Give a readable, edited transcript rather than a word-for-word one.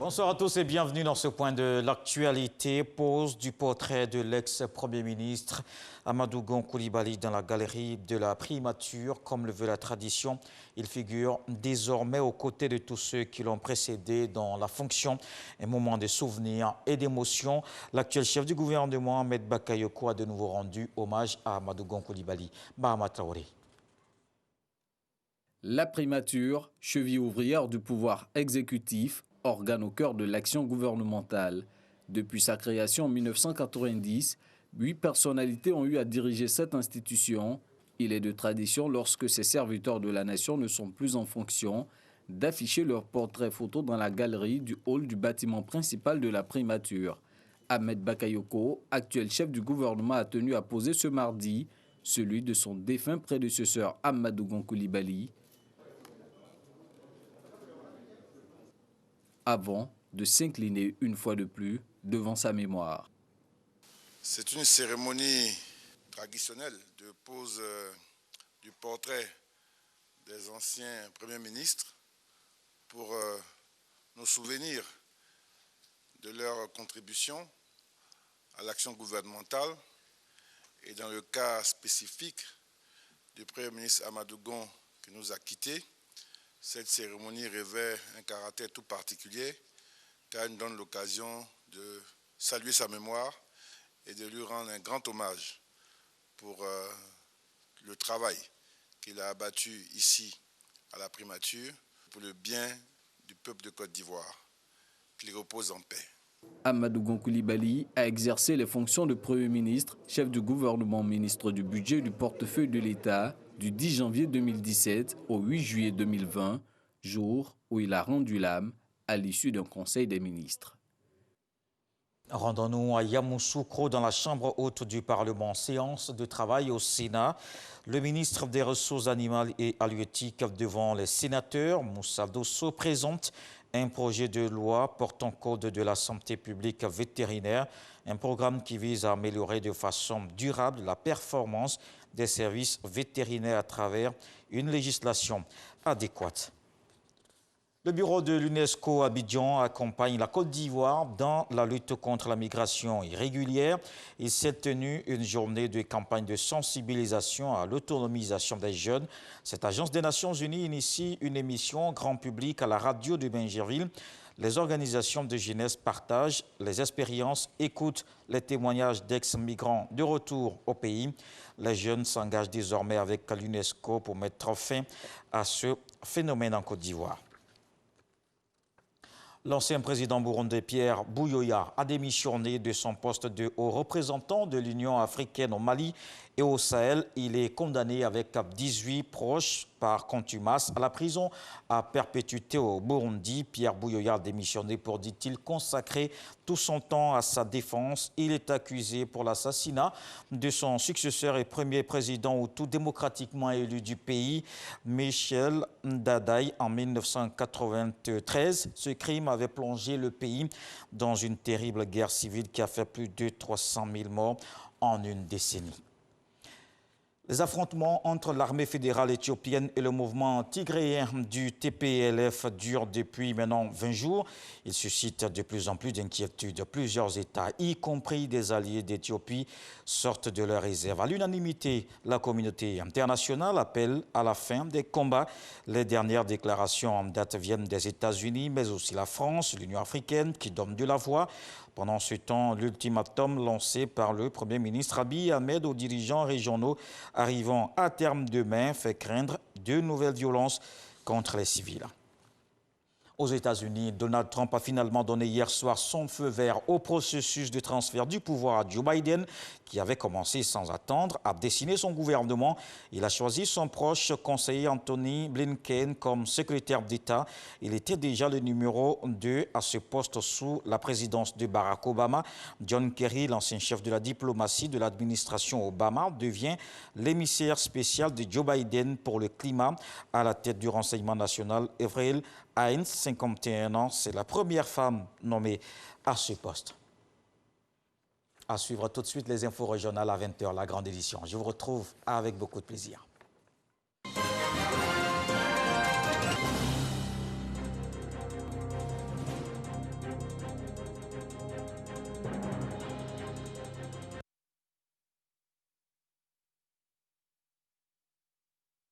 Bonsoir à tous et bienvenue dans ce point de l'actualité. Pose du portrait de l'ex-premier ministre Amadou Gon Coulibaly dans la galerie de la primature. Comme le veut la tradition, il figure désormais aux côtés de tous ceux qui l'ont précédé dans la fonction. Un moment de souvenir et d'émotion. L'actuel chef du gouvernement, Ahmed Bakayoko, a de nouveau rendu hommage à Amadou Gon Coulibaly. Bahama Traoré. La primature, cheville ouvrière du pouvoir exécutif, organe au cœur de l'action gouvernementale. Depuis sa création en 1990, 8 personnalités ont eu à diriger cette institution. Il est de tradition, lorsque ces serviteurs de la nation ne sont plus en fonction, d'afficher leur portrait photo dans la galerie du hall du bâtiment principal de la primature. Ahmed Bakayoko, actuel chef du gouvernement, a tenu à poser ce mardi celui de son défunt prédécesseur Amadou Gon Coulibaly, avant de s'incliner une fois de plus devant sa mémoire. C'est une cérémonie traditionnelle de pose du portrait des anciens premiers ministres pour nous souvenir de leur contribution à l'action gouvernementale et dans le cas spécifique du premier ministre Amadou Gon qui nous a quittés. Cette cérémonie revêt un caractère tout particulier car elle nous donne l'occasion de saluer sa mémoire et de lui rendre un grand hommage pour le travail qu'il a abattu ici à la primature pour le bien du peuple de Côte d'Ivoire. Qu'il repose en paix. Amadou Gon Coulibaly a exercé les fonctions de Premier ministre, chef du gouvernement, ministre du budget et du portefeuille de l'État du 10 janvier 2017 au 8 juillet 2020, jour où il a rendu l'âme à l'issue d'un conseil des ministres. Rendons-nous à Yamoussoukro dans la chambre haute du Parlement. Séance de travail au Sénat. Le ministre des Ressources animales et halieutiques devant les sénateurs, Moussa Dosso, présente un projet de loi portant code de la santé publique vétérinaire, un programme qui vise à améliorer de façon durable la performance des services vétérinaires à travers une législation adéquate. Le bureau de l'UNESCO à Abidjan accompagne la Côte d'Ivoire dans la lutte contre la migration irrégulière. Il s'est tenu une journée de campagne de sensibilisation à l'autonomisation des jeunes. Cette agence des Nations Unies initie une émission grand public à la radio de Bingerville. Les organisations de jeunesse partagent les expériences, écoutent les témoignages d'ex-migrants de retour au pays. Les jeunes s'engagent désormais avec l'UNESCO pour mettre fin à ce phénomène en Côte d'Ivoire. L'ancien président burundais Pierre Buyoya a démissionné de son poste de haut représentant de l'Union africaine au Mali et au Sahel. Il est condamné avec 18 proches par contumace à la prison à perpétuité au Burundi. Pierre Buyoya a démissionné pour, dit-il, consacrer tout son temps à sa défense. Il est accusé pour l'assassinat de son successeur et premier président hutu démocratiquement élu du pays, Michel Dadaï, en 1993. Ce crime avait plongé le pays dans une terrible guerre civile qui a fait plus de 300 000 morts en une décennie. Les affrontements entre l'armée fédérale éthiopienne et le mouvement tigréen du TPLF durent depuis maintenant 20 jours. Ils suscitent de plus en plus d'inquiétudes. Plusieurs États, y compris des alliés d'Éthiopie, sortent de leur réserve. À l'unanimité, la communauté internationale appelle à la fin des combats. Les dernières déclarations en date viennent des États-Unis, mais aussi la France, l'Union africaine, qui donnent de la voix. Pendant ce temps, l'ultimatum lancé par le Premier ministre Abiy Ahmed aux dirigeants régionaux arrivant à terme demain fait craindre de nouvelles violences contre les civils. Aux États-Unis, Donald Trump a finalement donné hier soir son feu vert au processus de transfert du pouvoir à Joe Biden, qui avait commencé sans attendre à dessiner son gouvernement. Il a choisi son proche conseiller Anthony Blinken comme secrétaire d'État. Il était déjà le numéro 2 à ce poste sous la présidence de Barack Obama. John Kerry, l'ancien chef de la diplomatie de l'administration Obama, devient l'émissaire spécial de Joe Biden pour le climat à la tête du renseignement national. Avril Haines, 51 ans, c'est la première femme nommée à ce poste. À suivre tout de suite les infos régionales à 20 h, la grande édition. Je vous retrouve avec beaucoup de plaisir.